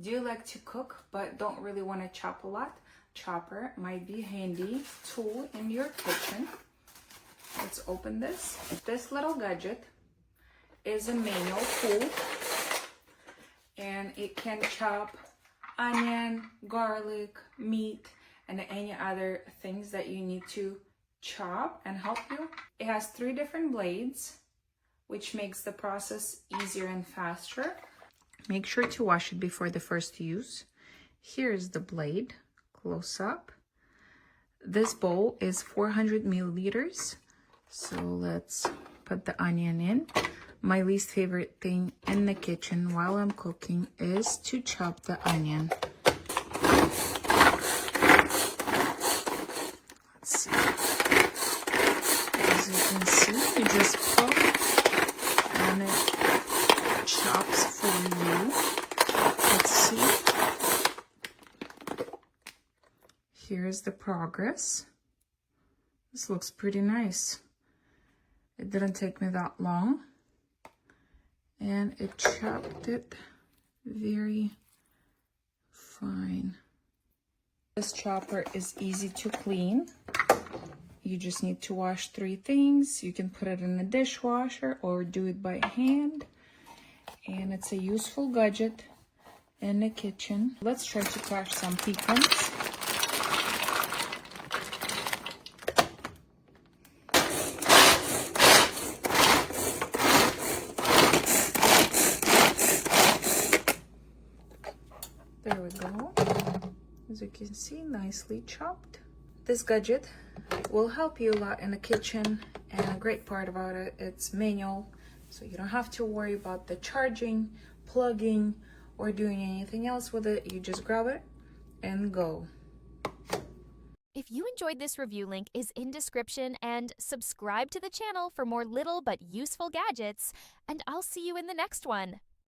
Do you like to cook but don't really want to chop a lot? Chopper might be a handy tool in your kitchen. Let's open this. This little gadget is a manual tool, and it can chop onion, garlic, meat, and any other things that you need to chop and help you. It has 3 different blades, which makes the process easier and faster. Make sure to wash it before the first use. Here's the blade, close up. This bowl is 400 milliliters. So let's put the onion in. My least favorite thing in the kitchen while I'm cooking is to chop the onion. Let's see. As you can see, you just poke and it chops for you. Let's see. Here's the progress. This looks pretty nice. It didn't take me that long. And it chopped it very fine. This chopper is easy to clean. You just need to wash 3 things. You can put it in the dishwasher or do it by hand. And it's a useful gadget in the kitchen. Let's try to crush some pecans. There we go. As you can see, nicely chopped. This gadget will help you a lot in the kitchen, and a great part about it, it's manual, so you don't have to worry about the charging, plugging, or doing anything else with it. You just grab it and go. If you enjoyed this review, link is in description, and subscribe to the channel for more little but useful gadgets, and I'll see you in the next one.